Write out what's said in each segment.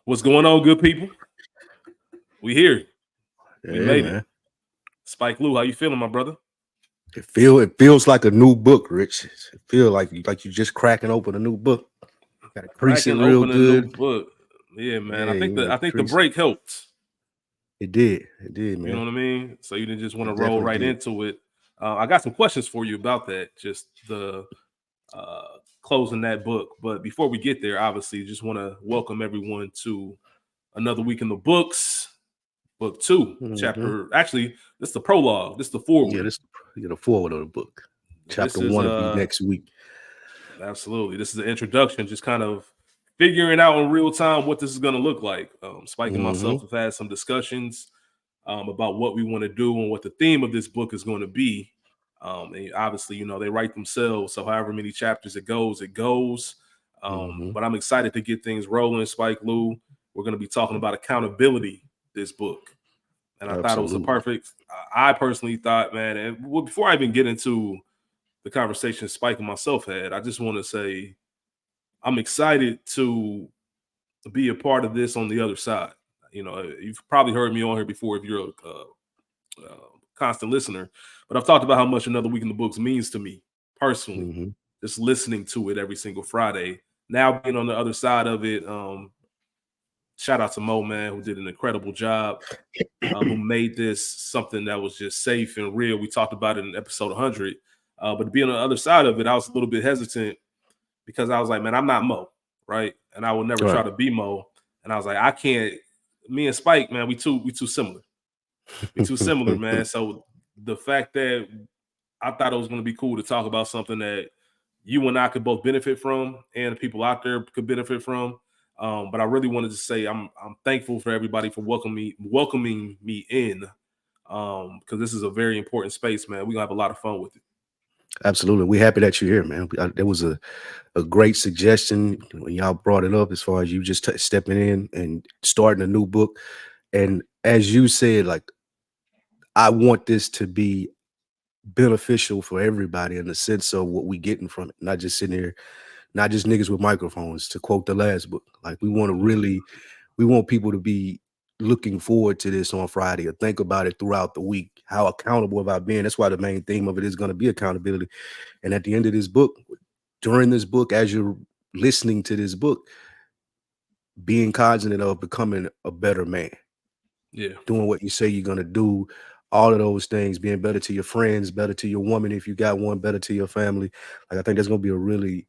What's going on, good people? We here. We Yeah, made it. man. Spike Lou, how you feeling, my brother? It feels like a new book, Rich. It feels like you just cracking open a new book. Got to crease it Cracking real open a new good. book. Yeah, man. Yeah, you want I to think the crease it. break helped. It did. It did, You know man. what I mean? So you didn't just want to It roll definitely right did. into it. I got some questions for you about that. Just the uh, closing that book. But before we get there, obviously, just want to welcome everyone to another week in the books. Book 2, Hmm. chapter. Actually, this is the prologue. This is the Yeah, forward. this the forward of the book. This Chapter is one will be next week. Absolutely. This is an introduction, just kind of figuring out in real time what this is going to look like. Spike and Hmm. myself have had some discussions about what we want to do and what the theme of this book is going to be. And obviously, they write themselves. So, however many chapters it goes, it goes. Hmm. But I'm excited to get things rolling, Spike Lou. We're going to be talking about accountability this book. And I thought it was a Absolutely. perfect, I personally thought, man, and before I even get into the conversation Spike and myself had, I just want to say I'm excited to be a part of this on the other side. You've probably heard me on here before if you're a constant listener, but I've talked about how much Another Week in the Books means to me personally, Hmm. just listening to it every single Friday. Now being on the other side of it, shout out to Mo, man, who did an incredible job, who made this something that was just safe and real. We talked about it in episode 100, but to be on the other side of it, I was a little bit hesitant because I was like, man, I'm not Mo, right? And I will never try Right. to be Mo. And I was like, I can't. Me and Spike, man, we too similar. We too similar, man. So the fact that I thought it was going to be cool to talk about something that you and I could both benefit from, and people out there could benefit from. But I really wanted to say I'm thankful for everybody for welcoming me in, because this is a very important space, man. We're gonna have a lot of fun with it. Absolutely. We're happy that you're here, man. There was a great suggestion when y'all brought it up as far as you just stepping in and starting a new book. And as you said, like, I want this to be beneficial for everybody in the sense of what we getting from it, not just sitting here, not just niggas with microphones, to quote the last book. Like, we want people to be looking forward to this on Friday or think about it throughout the week. How accountable have I been? That's why the main theme of it is going to be accountability. And at the end of this book, during this book, as you're listening to this book, being cognizant of becoming a better man, Yeah, doing what you say you're going to do, all of those things, being better to your friends, better to your woman if you got one, better to your family. Like, I think there's going to be a really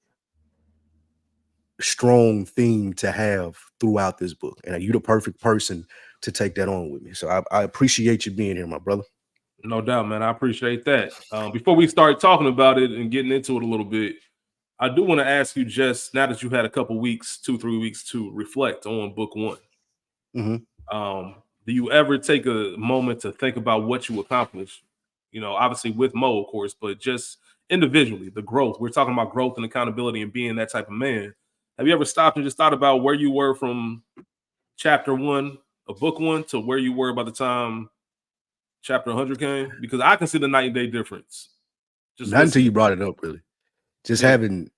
strong theme to have throughout this book. And you the perfect person to take that on with me. So I appreciate you being here, my brother. no doubt, man. I appreciate that. Before we start talking about it and getting into it a little bit, I do want to ask you, just now that you've had a couple weeks, 2-3 weeks to reflect on book one. Hmm. Do you ever take a moment to think about what you accomplished? Obviously with Mo, of course, but just individually, the growth. We're talking about growth and accountability and being that type of man. Have you ever stopped and just thought about where you were from chapter one of book one to where you were by the time chapter 100 came? Because I can see the night and day difference just Not until you listening. brought it up, really. Just Yeah, having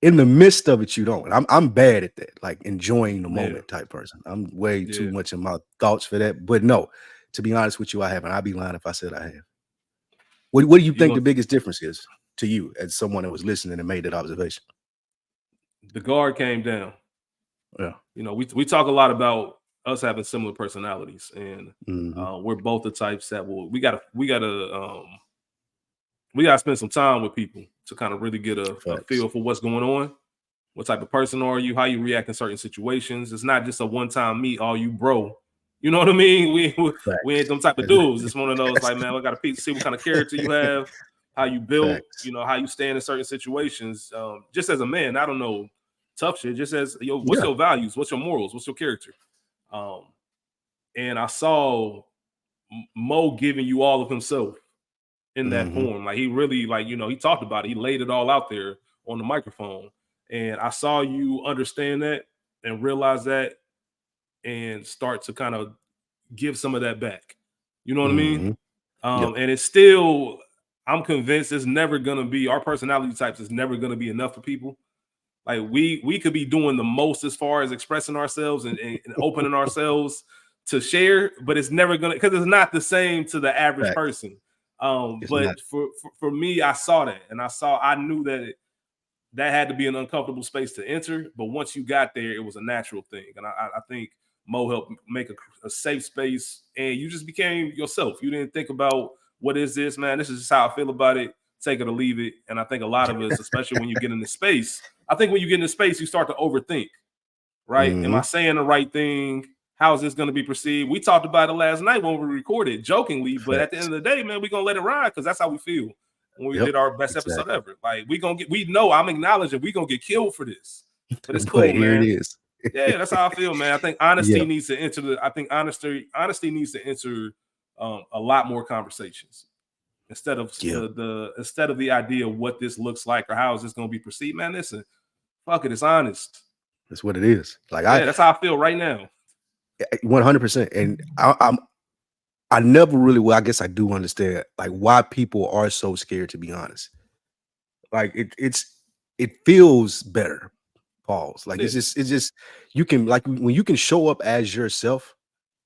in the midst of it, you don't. And I'm bad at that, like enjoying the yeah, moment type person. I'm way too yeah. much in my thoughts for that. But no, to be honest with you, I haven't. I'd be lying if I said I have. What do you You think know, the biggest difference is to you as someone that was listening and made that observation? the guard came down. Yeah. We talk a lot about us having similar personalities, and Hmm. we're both the types that we gotta spend some time with people to kind of really get a Facts. feel for what's going on. What type of person are you? How you react in certain situations? It's not just a one time meet. All you bro. You know what I mean? We ain't Facts. them type of dudes. It's one of those like, man, I got to see what kind of character you have, how you built, Facts. how you stand in certain situations. Just as a man, I don't know tough shit. Just as what's Yeah. your values? What's your morals? What's your character? Um, and I saw Mo giving you all of himself in that Hmm. form. Like he really, like, he talked about it. He laid it all out there on the microphone. And I saw you understand that and realize that and start to kind of give some of that back. You know what I mean? Hmm. Yep. And it's still, I'm convinced it's never gonna be our personality types is never gonna be enough for people. Like we could be doing the most as far as expressing ourselves and opening ourselves to share, but it's never gonna, because it's not the same to the average Facts. person. It's But not. for me, I saw that, and I knew that that had to be an uncomfortable space to enter. But once you got there, it was a natural thing, and I think Mo helped make a safe space, and you just became yourself. You didn't think about what is this, man. This is just how I feel about it. Take it or leave it. And I think a lot of us, especially when you get into space, I think when you get into space, you start to overthink. Right? Am I saying the right thing? How is this going to be perceived? We talked about it last night when we recorded jokingly, but at the end Facts. of the day, man, we're gonna let it ride because that's how we feel when we Yep. did our best episode Exactly. ever. Like we know I'm acknowledging we gonna get killed for this, but it's But cool, here it man. is. Yeah, that's how I feel, man. I think Yeah. honesty needs to enter the. I think honesty needs to enter a lot more conversations instead of Yeah. the idea of what this looks like or how is this going to be perceived. Man, listen, fuck it, it's honest. That's what it is. Like Yeah, that's how I feel right now. 100%. And I never really, well, I guess I do understand like why people are so scared to be honest. Like it feels better. Pause. Like Yeah, it's just you can, like, when you can show up as yourself,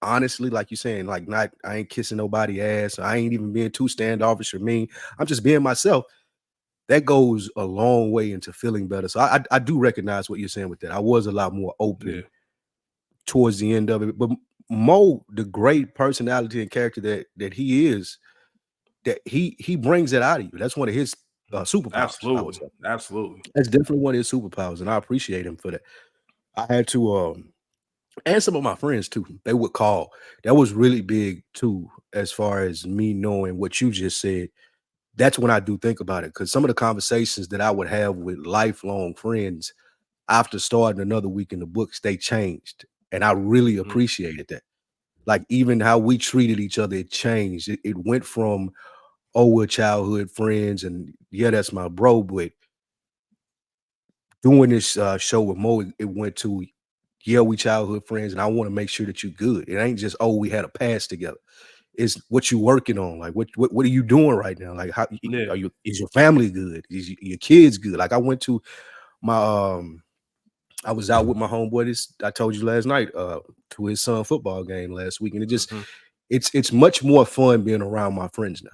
honestly, like you saying, like, not, I ain't kissing nobody ass, I ain't even being too standoffish or mean. I'm just being myself. That goes a long way into feeling better. So I do recognize what you're saying with that. I was a lot more yeah, open towards the end of it. But Mo, the great personality and character that he is, that he brings it out of you. That's one of his superpowers, I would absolutely, say. absolutely. That's definitely one of his superpowers, and I appreciate him for that. I had to and some of my friends too, they would call. That was really big too, as far as me knowing what you just said. That's when I do think about it, because some of the conversations that I would have with lifelong friends after starting another week in the books, they changed. And I really Mhm. appreciated that. Like, even how we treated each other, it changed. It went from, oh, we're childhood friends, and yeah, that's my bro. But doing this show with Mo, it went to, yeah, we childhood friends, and I want to make sure that you're good. It ain't just, oh, we had a past together. It's what you working on. Like, what are you doing right now? Like, how Yeah, are you? Is your family good? Is your kids good? Like, I went to my I was out with my homeboy. This, I told you last night, to his son football game last week, and mhm. it's much more fun being around my friends now.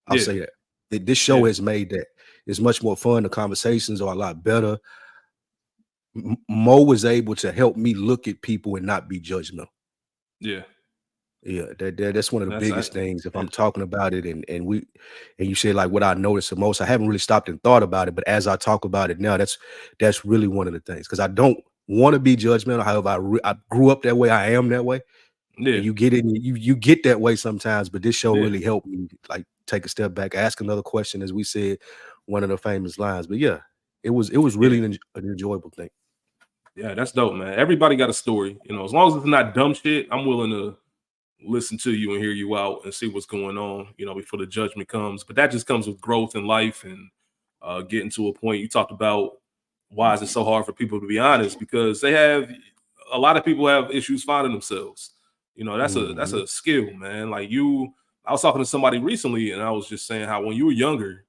I'll Yeah, say that. This show yeah, has made that. It's much more fun. The conversations are a lot better. Mo was able to help me look at people and not be judgmental. yeah. Yeah, that's one of the That's biggest things. If yeah, I'm talking about it, and you say like what I noticed the most, I haven't really stopped and thought about it, but as I talk about it now, that's really one of the things, because I don't want to be judgmental. However, I grew up that way. I am that way, yeah, and you get it. You get that way sometimes, but this show yeah, really helped me like take a step back, ask another question, as we said, one of the famous lines. But yeah, it was yeah. really an enjoyable thing. Yeah, that's dope, man. Everybody got a story. As long as it's not dumb shit, I'm willing to listen to you and hear you out and see what's going on, before the judgment comes. But that just comes with growth in life and getting to a point. You talked about why is it so hard for people to be honest? Because a lot of people have issues finding themselves. That's Mhm. a skill, man. Like I was talking to somebody recently and I was just saying how when you were younger,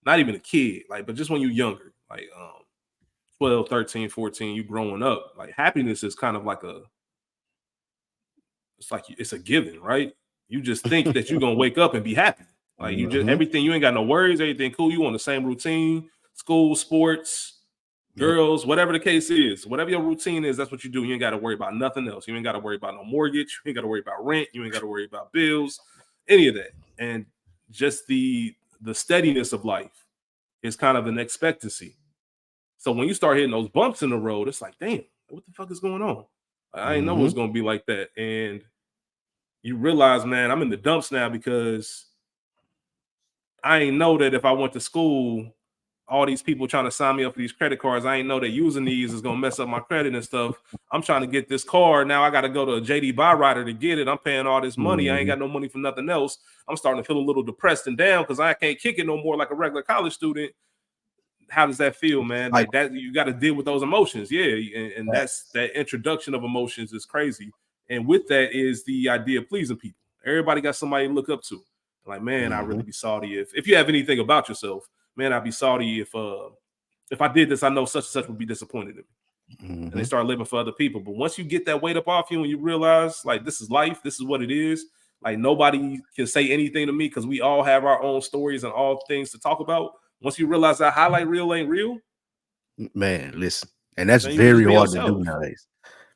not even a kid, like, but just when you're younger, like 12, 13, 14, you growing up, like happiness is kind of like it's a given, right? You just think that you're gonna wake up and be happy. Like you just Mhm. everything, you ain't got no worries, everything cool. You on the same routine, school, sports, Yep. girls, whatever the case is, whatever your routine is, that's what you do. You ain't got to worry about nothing else. You ain't got to worry about no mortgage. You ain't got to worry about rent. You ain't got to worry about bills, any of that. And just the steadiness of life is kind of an expectancy. So when you start hitting those bumps in the road, it's like, damn, what the fuck is going on? I didn't know it was Mhm. gonna be like that. And you realize, man, I'm in the dumps now because I ain't know that if I went to school, all these people trying to sign me up for these credit cards, I ain't know that using these is gonna mess up my credit and stuff. I'm trying to get this car. Now I got to go to a JD Byrider to get it. I'm paying all this money. I ain't Mhm. got no money for nothing else. I'm starting to feel a little depressed and down because I can't kick it no more like a regular college student. How does that feel, man? Like Cycle. that, you got to deal with those emotions. Yeah. And that's Facts. that introduction of emotions is crazy. And with that is the idea of pleasing people. Everybody got somebody to look up to. Like, man, I really Mhm. be salty if you have anything about yourself, man, I'd be salty if if I did this, I know such and such would be disappointed in me. And they start living for other people. But once you get that weight up off you and you realize, like, this is life, this is what it is, like, nobody can say anything to me because we all have our own stories and all things to talk about. Once you realize that highlight reel ain't real, man, listen, and that's then you can just very be hard to yourself. do nowadays.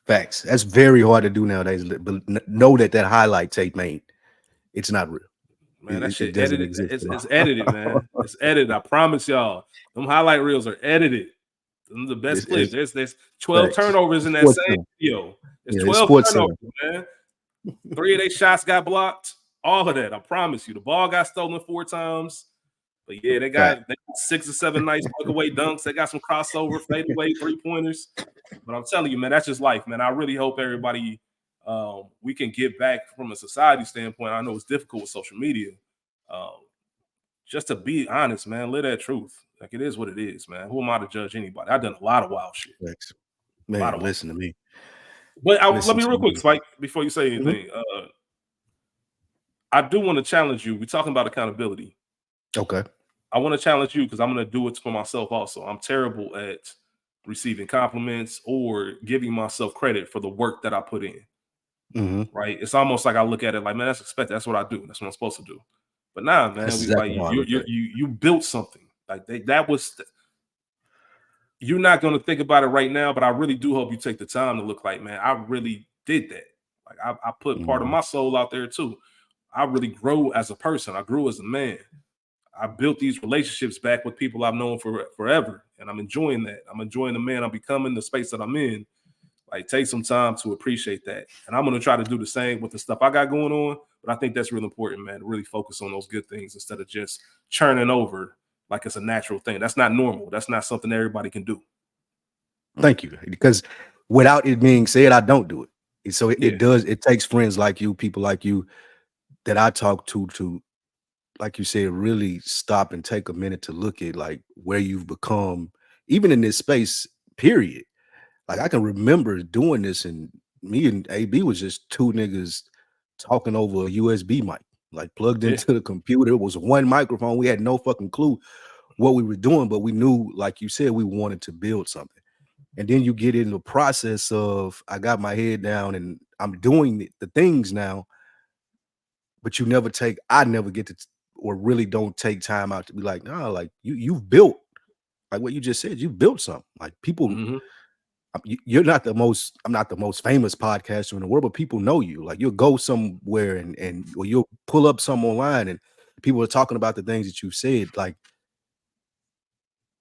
Facts. That's very hard to do nowadays. But know that highlight tape, man, it's not real. Man, that shit doesn't edited. exist. It's edited, man. It's edited. I promise y'all. Them highlight reels are edited. Them the best clips. There's 12 facts. turnovers in that same video. There's 12 turnovers, man. 3 of their shots got blocked. All of that. I promise you. The ball got stolen 4 times. But yeah, they got 6 or 7 nice breakaway dunks. They got some crossover, fadeaway 3-pointers. But I'm telling you, man, that's just life, man. I really hope everybody we can get back from a society standpoint. I know it's difficult with social media. Just to be honest, man, live that truth. Like, it is what it is, man. Who am I to judge anybody? I've done a lot of wild shit. Man, listen to me. But let me real quick, Spike, before you say anything. I do want to challenge you. We're talking about accountability. Okay. I want to challenge you because I'm going to do it for myself also. I'm terrible at receiving compliments or giving myself credit for the work that I put in. Right? It's almost like I look at it like, man, that's expected. That's what I do. That's what I'm supposed to do. But nah, man, you built something. Like that was. You're not going to think about it right now, but I really do hope you take the time to look like, man, I really did that. Like I put part of my soul out there too. I really grew as a person. I grew as a man. I built these relationships back with people I've known for forever, and I'm enjoying that. I'm enjoying the man I'm becoming, the space that I'm in. Like, take some time to appreciate that. And I'm going to try to do the same with the stuff I got going on. But I think that's really important, man, to really focus on those good things instead of just churning over like it's a natural thing. That's not normal. That's not something everybody can do. Thank you. Because without it being said, I don't do it. So it does. It takes friends like you, people like you that I talk to, like you said, really stop and take a minute to look at like where you've become, even in this space, period. Like, I can remember doing this, and me and AB was just 2 niggas talking over a USB mic, like plugged into the computer. It was one microphone. We had no fucking clue what we were doing, but we knew, like you said, we wanted to build something. And then you get in the process of, I got my head down and I'm doing the things now, but I never get to, or really don't take time out to be like, nah, like you've built, like what you just said, you built something. Like, people, I'm not the most famous podcaster in the world, but people know you. Like, you'll go somewhere and or you'll pull up some online and people are talking about the things that you've said, like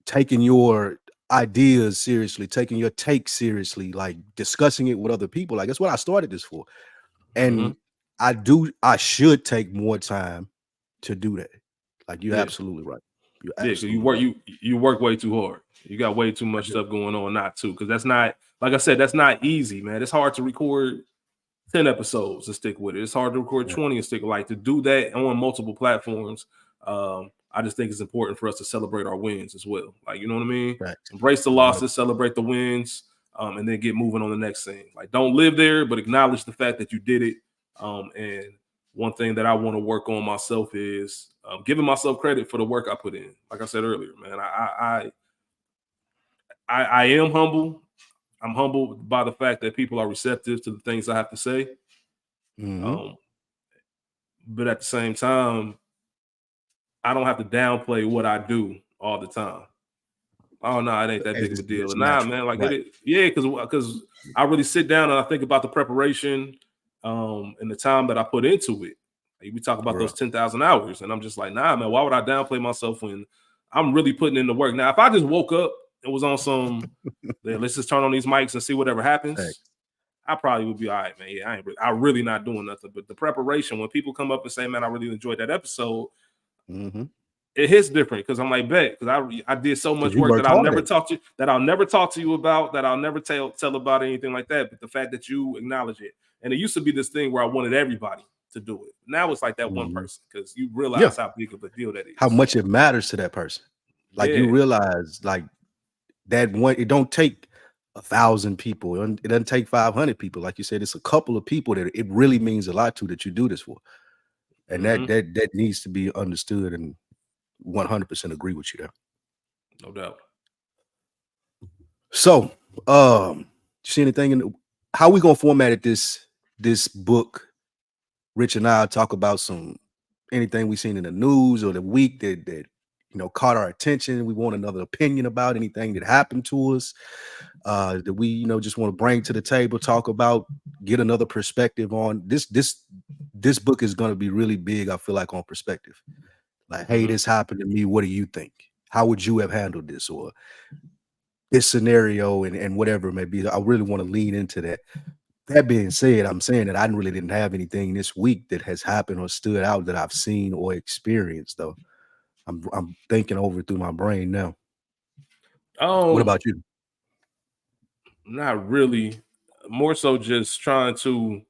taking your ideas seriously, taking your take seriously, like discussing it with other people. Like, that's what I started this for. And I should take more time to do that. Like, you're absolutely right. You're absolutely you work way too hard. You got way too much stuff going on, not too, because that's not, like I said, that's not easy, man. It's hard to record 10 episodes and stick with it. It's hard to record 20 and stick, like, to do that on multiple platforms. I just think it's important for us to celebrate our wins as well. Like, you know what I mean? Right. Embrace the losses, celebrate the wins, and then get moving on the next thing. Like, don't live there, but acknowledge the fact that you did it. And one thing that I want to work on myself is giving myself credit for the work I put in. Like I said earlier, man, I am humble. I'm humbled by the fact that people are receptive to the things I have to say. But at the same time, I don't have to downplay what I do all the time. Oh no, it ain't that big of a deal. Nah, man, like because I really sit down and I think about the preparation and the time that I put into it. Like, we talk about those 10,000 hours, and I'm just like, nah, man, why would I downplay myself when I'm really putting in the work? Now, if I just woke up and was on some, let's just turn on these mics and see whatever happens, I probably would be all right, man. Yeah, I really not doing nothing. But the preparation, when people come up and say, man, I really enjoyed that episode, it hits different because I'm like, bet, because I did so much work that I'll never talk to you about, that I'll never tell about anything like that. But the fact that you acknowledge it, and it used to be this thing where I wanted everybody to do it. Now it's like that one person, because you realize how big of a deal that is, how much it matters to that person. Like, you realize, like, that one, it don't take 1,000 people. It doesn't take 500 people. Like you said, it's a couple of people that it really means a lot to, that you do this for. And that needs to be understood, and 100% agree with you there. No doubt. So, you see anything in how we gonna format it this book? Rich and I talk about some anything we seen in the news or the week that caught our attention. We want another opinion about anything that happened to us. That we just want to bring to the table, talk about, get another perspective on this book is going to be really big. I feel like on perspective. Like, hey, Mhm. this happened to me. What do you think? How would you have handled this or this scenario and whatever it may be? I really want to lean into that. That being said, I'm saying that I really didn't have anything this week that has happened or stood out that I've seen or experienced, though. I'm thinking over it through my brain now. What Um, about you? Not really. More so just trying to.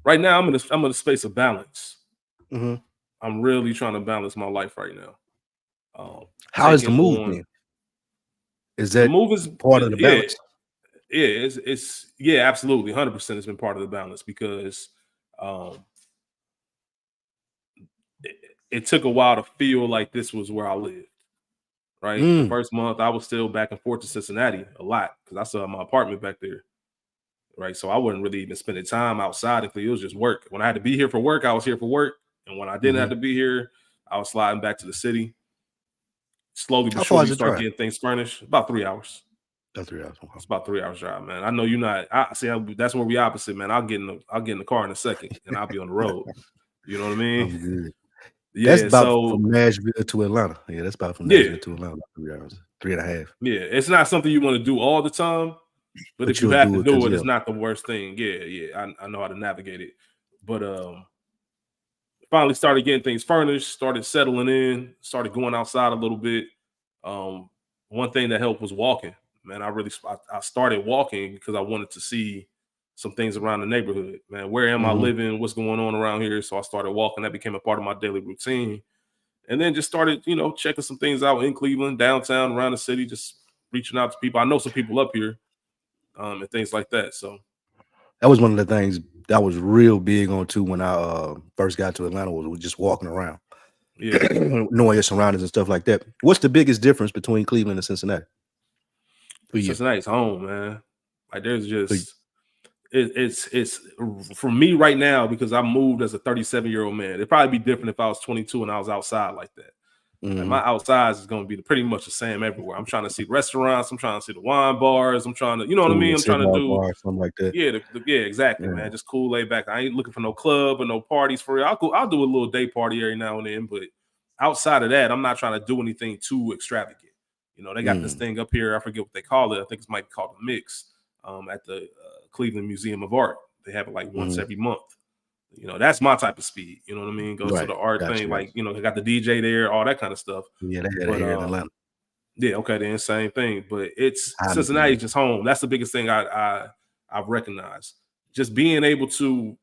Right now, I'm in a space of balance. Mhm. I'm really trying to balance my life right now. How is the Taking move on then? Is the that move is part of the yeah, balance? yeah, it's yeah, absolutely, 100% has been part of the balance because um, it, it took a while to feel like this was where I lived. Right, the Mm. first month I was still back and forth to Cincinnati a lot because I still have my apartment back there. Right, so I wasn't really even spending time outside. It was just work. When I had to be here for work, I was here for work, and when I didn't have Mhm. to be here, I was sliding back to the city. Slowly but How far surely, is you the start drive? getting things furnished. About 3 hours. That's 3 hours. Okay. It's about 3 hours drive, man. I know you're not. I see. That's where we opposite, man. I'll get in the car in a second, and I'll be on the road. You know what I mean? I'm good. That's Yeah. about So from Nashville to Atlanta. Yeah, that's about from yeah, Nashville to Atlanta, about 3 hours, 3 and a half. yeah. It's not something you want to do all the time, but if But you you'll have to do it do because it, yeah. it's not the worst thing. Yeah, yeah. I know how to navigate it, but finally started getting things furnished, started settling in, started going outside a little bit. Um, One thing that helped was walking. Man, I started walking because I wanted to see some things around the neighborhood. Man, where am I Mhm. living? What's going on around here? So I started walking. That became a part of my daily routine. And then just started, checking some things out in Cleveland, downtown, around the city, just reaching out to people. I know some people up here, and things like that. So That was one of the things that I was real big on too when I first got to Atlanta was just walking around, yeah, knowing your surroundings and stuff like that. What's the biggest difference between Cleveland and Cincinnati for you? Cincinnati's home, man. Like there's For you? just it's for me right now because I moved as a 37-year-old man. It'd probably be different if I was 22 and I was outside like that. Like my Mhm. outsides is going to be pretty much the same everywhere. I'm trying to see restaurants. I'm trying to see the wine bars. I'm trying to, you know what I Cool, mean? a I'm trying to cigar do, bar, something like that. yeah, yeah, exactly, Yeah. man. Just cool, laid back. I ain't looking for no club or no parties for real. I'll do a little day party every now and then, but outside of that, I'm not trying to do anything too extravagant. They got this Mm. thing up here. I forget what they call it. I think it might be called a mix at the Cleveland Museum of Art. They have it like once Mhm. every month. That's my type of speed. You know what I mean? Go to Right. the art Gotcha, thing, gotcha. like they got the DJ there, all that kind of stuff. Yeah, they had it But here in Atlanta. yeah, okay, then same thing. But it's Highly Cincinnati's commended. just home. That's the biggest thing I've recognized. Just being able to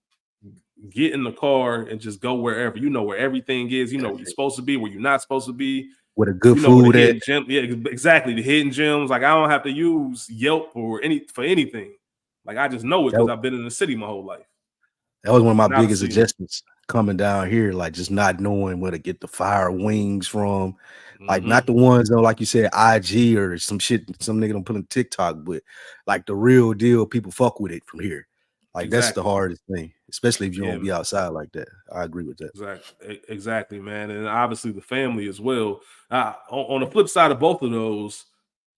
get in the car and just go wherever. You know where everything is. You know where you're That's it. supposed to be, where you're not supposed to be. Where the good You know where the food at. hidden gem. Yeah, exactly. The hidden gems. Like I don't have to use Yelp or anything. Like I just know it because That I've been in the city my whole life. That was one of my And biggest obviously, adjustments coming down here, like just not knowing where to get the fire wings from. Like not hmm the ones though, like you said, IG or some shit, some nigga don't put on TikTok, but like the real deal, people fuck with it from here. Like that's the exactly. hardest thing, especially if you Yeah, don't be outside like that. I agree with that. exactly, man. And obviously the family as well. On the flip side of both of those,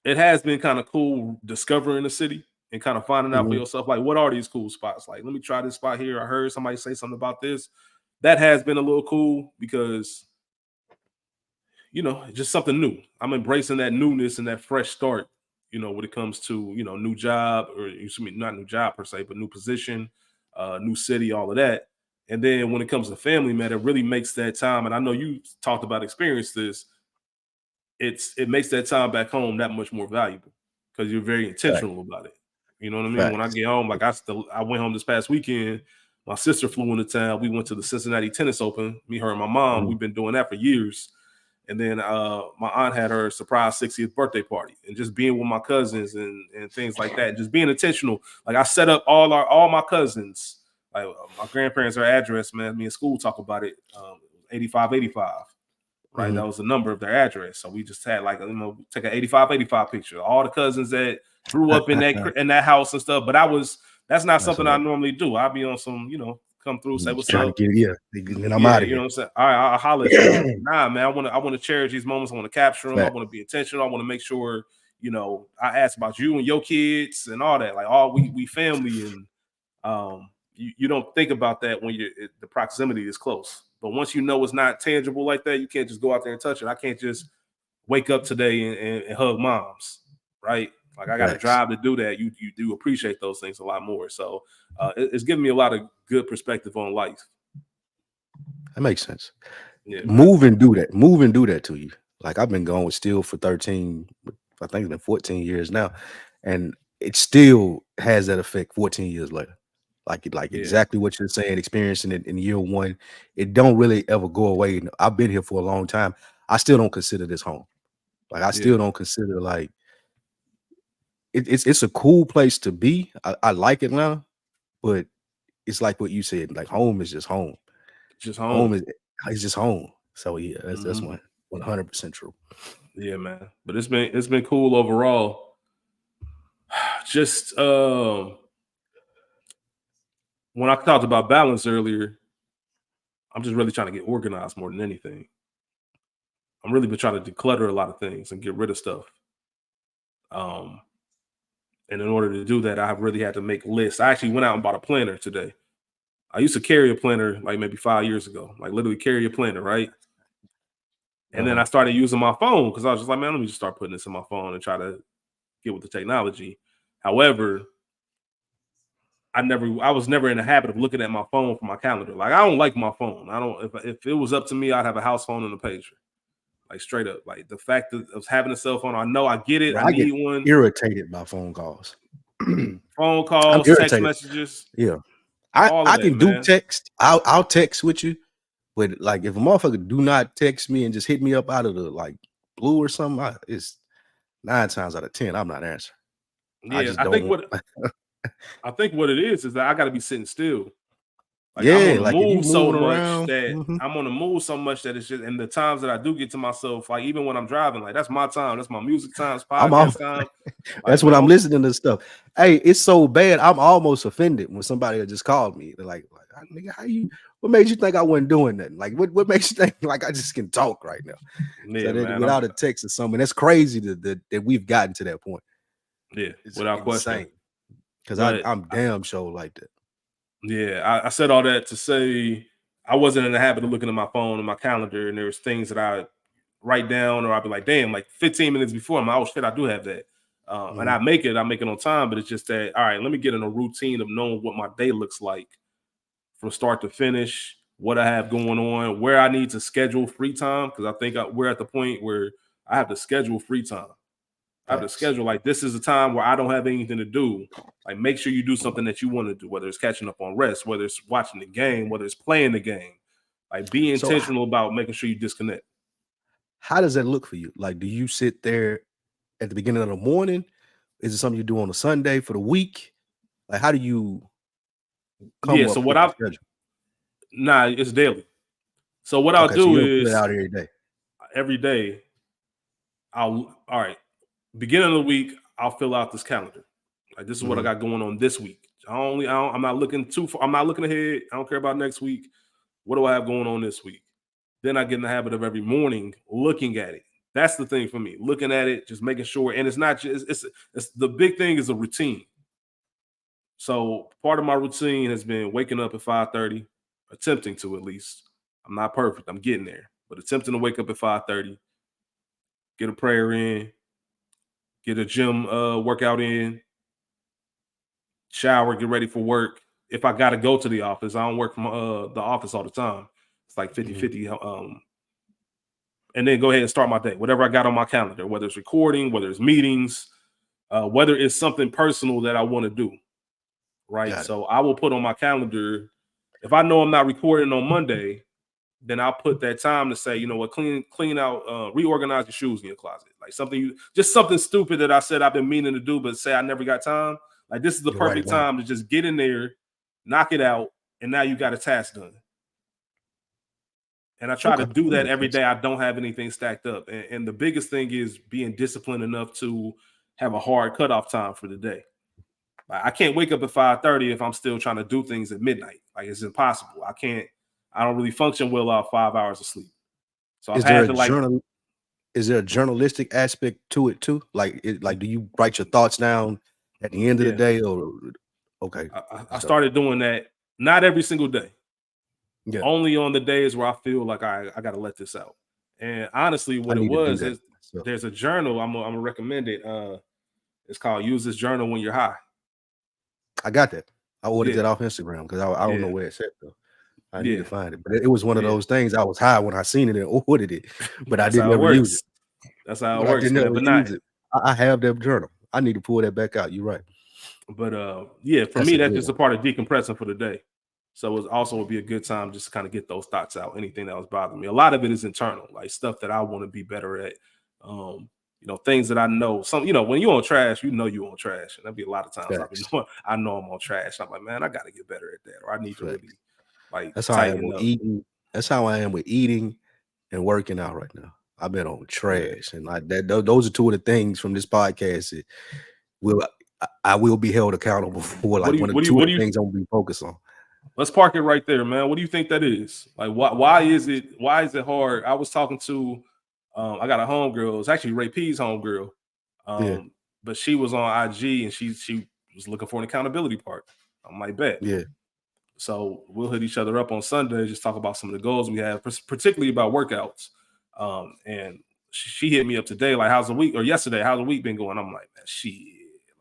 it has been kind of cool discovering the city and kind of finding out for Mhm. yourself, like, what are these cool spots? Like, let me try this spot here. I heard somebody say something about this. That has been a little cool because, it's just something new. I'm embracing that newness and that fresh start, when it comes to, new job or excuse me, not new job per se, but new position, new city, all of that. And then when it comes to family, man, it really makes that time. And I know you talked about experience this. It makes that time back home that much more valuable because you're very Fact, intentional about it. You know what I mean? When I facts. get home, like I went home this past weekend. My sister flew into town. We went to the Cincinnati Tennis Open. Me, her, and my mom. Mhm. We've been doing that for years. And then my aunt had her surprise 60th birthday party, and just being with my cousins and things like that, just being intentional. Like I set up all my cousins, like my grandparents, her address, man. Me and school talk about it. 8585. right? That was the number of their address. So we just had like, take an 85 picture. All the cousins that grew up in that house and stuff. But that's not something I normally do. I'll be on some, come through, say what's trying up. to get and I'm out of You here. know what I'm saying? All right, I'll holler at you. Nah, man, I want to cherish these moments. I want to capture them. I want to be intentional. I want to make sure, I ask about you and your kids and all that. Like all we family, and you don't think about that when the proximity is close. But once you know it's not tangible like that, you can't just go out there and touch it. I can't just wake up today and hug moms, right? Like I got to drive to do that. You do appreciate those things a lot more. So it's giving me a lot of good perspective on life. That makes sense. Yeah, move and do that to you. Like I've been going with Steel for 13, I think it's been 14 years now, and it still has that effect 14 years later. Like exactly what you're saying, experiencing it in year one, it don't really ever go away. I've been here for a long time. I still don't consider this home. Like I still don't consider like it's a cool place to be. I like Atlanta, but it's like what you said. Like home is just home. Just home. It's just home. So yeah, that's 100% true. Yeah, man. But it's been cool overall. Just when I talked about balance earlier, I'm just really trying to get organized more than anything. I'm really been trying to declutter a lot of things and get rid of stuff. And in order to do that, I really had to make lists. I actually went out and bought a planner today. I used to carry a planner like maybe 5 years ago, like literally carry a planner, right? And then I started using my phone because I was just like, man, let me just start putting this in my phone and try to get with the technology. However, I was never in the habit of looking at my phone for my calendar. Like I don't like my phone. I don't. If it was up to me, I'd have a house phone and a pager. Like straight up. Like the fact of having a cell phone, I know I get it. Bro, I get need one. irritated by phone calls. Phone calls, text messages. Yeah. I can do man. text. I'll text with you. But like if a motherfucker do not text me and just hit me up out of the like blue or something, it's 9 times out of 10, I'm not answering. Yeah, I just don't I think what it is that I gotta be sitting still. Like yeah, I'm on the like move so much around, that it's just, and the times that I do get to myself, like even when I'm driving, like that's my time, that's my music time, it's podcast time. That's when I'm listening to stuff. Hey, it's so bad. I'm almost offended when somebody just called me. They're like, nigga, what made you think I wasn't doing nothing? Like, what makes you think like I just can talk right now? Yeah, so man, without a text or something, that's crazy that we've gotten to that point. Yeah, it's without question. Because I'm damn sure like that. Yeah, I said all that to say I wasn't in the habit of looking at my phone and my calendar, and there was things that I write down, or I'd be like, damn, like 15 minutes before, I'm like, oh shit, I do have that. And I make it on time, but it's just that, all right, let me get in a routine of knowing what my day looks like from start to finish, what I have going on, where I need to schedule free time, because I think we're at the point where I have to schedule free time. I have to schedule like this is a time where I don't have anything to do. Like make sure you do something that you want to do, whether it's catching up on rest, whether it's watching the game, whether it's playing the game. Like be intentional about making sure you disconnect. How does that look for you? Like, do you sit there at the beginning of the morning? Is it something you do on a Sunday for the week? Like, how do you come up with the schedule? Nah, it's daily. So what I'll do is put it out every day. Every day, all right. Beginning of the week, I'll fill out this calendar. Like this is what I got going on this week. I'm not looking too far. I'm not looking ahead. I don't care about next week. What do I have going on this week? Then I get in the habit of every morning looking at it. That's the thing for me. Looking at it, just making sure. And it's not just it's the big thing is a routine. So part of my routine has been waking up at 5:30, attempting to at least. I'm not perfect. I'm getting there, but attempting to wake up at 5:30, get a prayer in, get a gym workout in, shower, get ready for work. If I got to go to the office, I don't work from the office all the time. It's like 50-50. And then go ahead and start my day. Whatever I got on my calendar, whether it's recording, whether it's meetings, whether it's something personal that I want to do. Right. So I will put on my calendar. If I know I'm not recording on Monday, then I'll put that time to say, you know what, clean out, reorganize your shoes in your closet. Like something stupid that I said I've been meaning to do, but say I never got time. Like this is the perfect time to just get in there, knock it out, and now you got a task done. And I try to Okay, do that that makes every sense. day. I don't have anything stacked up. And the biggest thing is being disciplined enough to have a hard cutoff time for the day. Like, I can't wake up at 5:30 if I'm still trying to do things at midnight. Like, it's impossible. I can't, I don't really function well off 5 hours of sleep. So I've Is there had a to like, journal? Is there a journalistic aspect to it too? Like, do you write your thoughts down at the end of the yeah, day, or okay? I So started doing that not every single day, yeah, only on the days where I feel like I got to let this out. And honestly, I what it need to do was that. is So there's a journal I'm gonna recommend it. It's called Use This Journal When You're High. I got that. I ordered Yeah, that off Instagram because I don't know yeah, where it's at though. I need to yeah, find it, but it was one of yeah. those things. I was high when I seen it and ordered it, but I That's didn't how it ever use it. works. That's how it But I works, didn't man. ever But not, use it. I have that journal. I need to pull that back out. You're right. but yeah, for That's me, a that's good just a one. part of decompressing for the day. So it also would be a good time just to kind of get those thoughts out. Anything that was bothering me. A lot of it is internal, like stuff that I want to be better at. Things that I know. Some, when you on trash, you on trash. And there'll be a lot of times I've been Facts. knowing I know I'm on trash. I'm like, man, I gotta get better at that, or I need to Facts. really like That's how I am tighten with up. eating. That's how I am with eating and working out right now. I've been on Yeah. trash, and like that. Those are two of the things from this podcast that will I will be held accountable for. What Like do you one of what the do you two of what the do you things I'm gonna be focused on. let's park it right there, man. What do you think that is? Like, why is it hard? I was talking to, I got a homegirl. It's actually Ray P's homegirl, Yeah, but she was on IG and she was looking for an accountability part. I'm like, bet. yeah, So we'll hit each other up on Sunday, just talk about some of the goals we have, particularly about workouts. And she hit me up today, like, how's the week, or yesterday, how's the week been going? I'm like, man,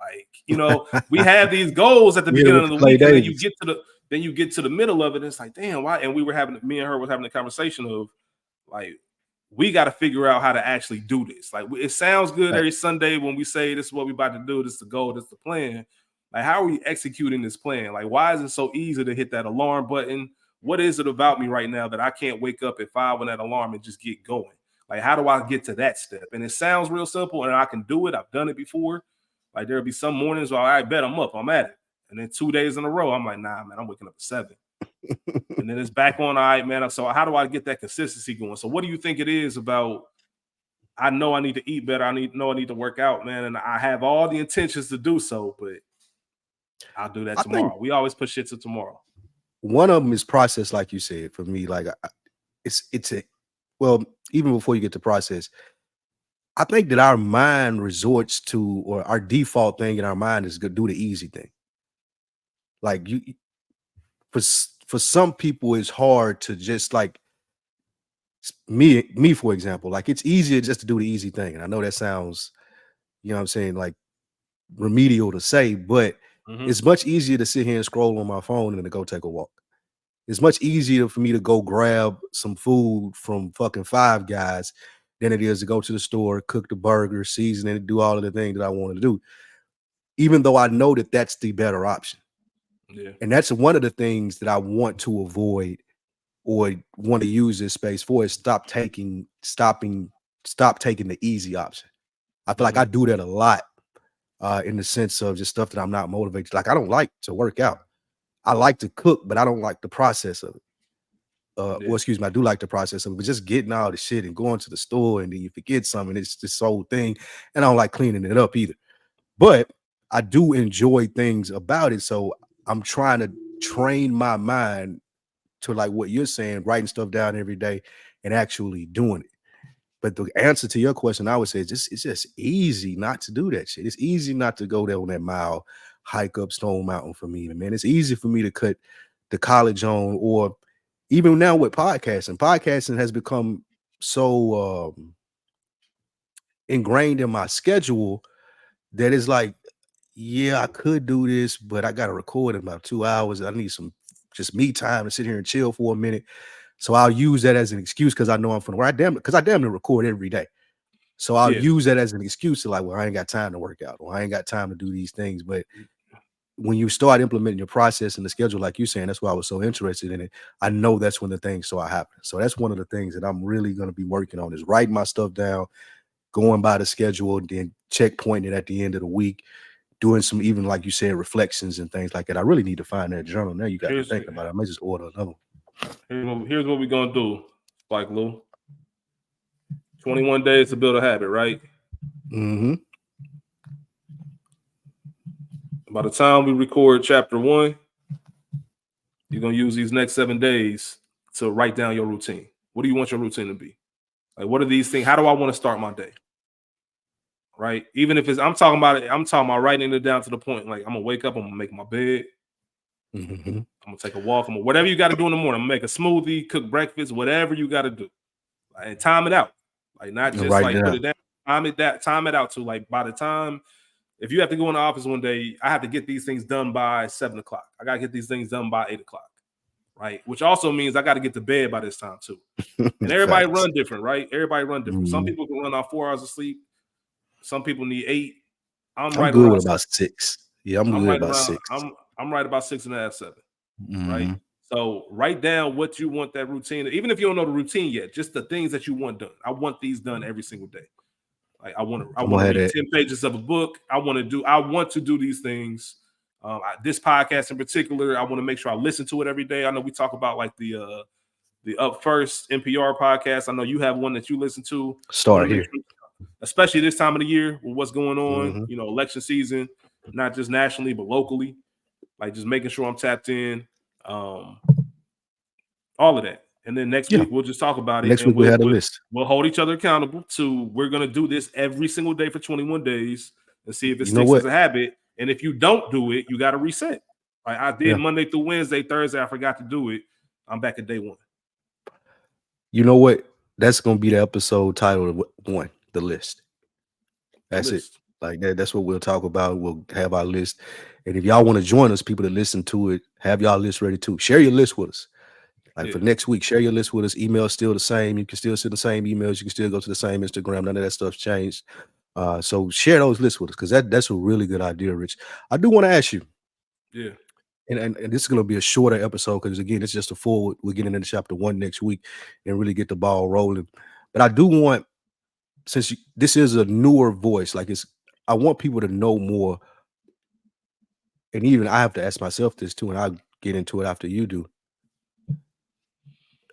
like, we have these goals at the yeah. beginning With of the the play week, and then you days, get to the middle of it, and it's like, damn, why? And me and her was having a conversation of like, we got to figure out how to actually do this. Like, it sounds good like, every Sunday when we say this is what we about to do, this is the goal, this is the plan. Like, how are we executing this plan? Like, why is it so easy to hit that alarm button? What is it about me right now that I can't wake up at 5 when that alarm and just get going? Like, how do I get to that step? And it sounds real simple, and I can do it. I've done it before. Like, there'll be some mornings where I bet I'm up, I'm at it. And then 2 days in a row, I'm like, nah, man, I'm waking up at 7. And then it's back on, all right, man. So how do I get that consistency going? So what do you think it is about? I know I need to eat better. I need to work out, man. And I have all the intentions to do so, but I'll do that I think tomorrow. We always push shit to tomorrow. one of them is process, like you said. For me, like it's a well, even before you get to process, I think that our mind resorts to, or our default thing in our mind is to do the easy thing. Like for some people, it's hard to just like me for example. Like it's easier just to do the easy thing, and I know that sounds, you know what I'm saying, like remedial to say, but Mm-hmm. it's much easier to sit here and scroll on my phone than to go take a walk. It's much easier for me to go grab some food from fucking Five Guys than it is to go to the store, cook the burger, season it, do all of the things that I want to do, even though I know that that's the better option. Yeah. And that's one of the things that I want to avoid or want to use this space for is stop taking the easy option. I feel like Mm-hmm. I do that a lot in the sense of just stuff that I'm not motivated. Like I don't like to work out. I like to cook, but I don't like the process of it. Well, Yeah. excuse me, I do like the process of it, but just getting all the shit and going to the store and then you forget something, it's this whole thing. And I don't like cleaning it up either. But I do enjoy things about it. So I'm trying to train my mind to like what you're saying, writing stuff down every day and actually doing it. But the answer to your question, I would say, it's just easy not to do that shit. It's easy not to go there on that mile, hike up Stone Mountain for me, man. It's easy for me to cut the college on, or even now with podcasting. Podcasting has become so ingrained in my schedule that it's like, yeah, I could do this, but I got to record in about 2 hours. I need some just me time to sit here and chill for a minute. So I'll use that as an excuse because I know I'm from where I damn near record every day. So I'll Yeah. use that as an excuse to like, well, I ain't got time to work out, or I ain't got time to do these things. But when you start implementing your process and the schedule, like you saying, that's why I was so interested in it. I know that's when the things start happening. So that's one of the things that I'm really going to be working on is writing my stuff down, going by the schedule, and then checkpointing it at the end of the week, doing some, even like you said, reflections and things like that. I really need to find that journal. Now you got me Here's thinking about it. I might just order another one. here's what we're gonna do. Like Lou, 21 days to build a habit, right? Mm-hmm. By the time we record chapter 1, you're gonna use these next 7 days to write down your routine. What do you want your routine to be? Like, what are these things? How do I want to start my day? Right? Even if I'm talking about writing it down to the point like I'm gonna wake up, I'm gonna make my bed, Mm-hmm. I'm gonna take a walk, whatever you got to do in the morning. I'm gonna make a smoothie, cook breakfast, whatever you got to do, and time it out. Like not And just write like put down. it down, time it out to like by the time if you have to go in the office one day, I have to get these things done by 7 o'clock. I gotta get these things done by 8 o'clock, right? Which also means I got to get to bed by this time too. And everybody Facts. run different, right? Everybody run different. Some Mm-hmm. people can run off 4 hours of sleep. Some people need 8. I'm I'm right good around. with about 6. Yeah, I'm I'm good right about around. 6. I'm right about 6.5, 7. Right. Mm-hmm. So write down what you want that routine. Even if you don't know the routine yet, just the things that you want done. I want these done every single day. Like I want I'm to gonna have read that. 10 pages of a book. I want to do these things. This podcast in particular, I want to make sure I listen to it every day. I know we talk about like the Up First NPR podcast. I know you have one that you listen to. I want Start to make here. sure, especially this time of the year with what's going on, Mm-hmm. election season, not just nationally, but locally, like just making sure I'm tapped in, all of that. And then next Yeah. week, we'll just talk about it Next and week we had a list. we'll hold each other accountable to we're going to do this every single day for 21 days and see if it You know sticks as what? a habit. And if you don't do it, you got to reset. Like I did Yeah. Monday through Wednesday, Thursday, I forgot to do it. I'm back at day 1. You know what? That's gonna be the episode title of 1, the list. The That's it. list. Like that's what we'll talk about. We'll have our list. And if y'all want to join us, people to listen to it, have y'all list ready too. Share your list with us. Like for Yeah. next week, share your list with us. Email still the same. You can still send the same emails. You can still go to the same Instagram. None of that stuff's changed. So share those lists with us because that's a really good idea, Rich. I do want to ask you, Yeah. and this is going to be a shorter episode because again, it's just a forward. We're getting into chapter 1 next week and really get the ball rolling. But I do want, since this is a newer voice, I want people to know more. And even I have to ask myself this too, and I'll get into it after you do.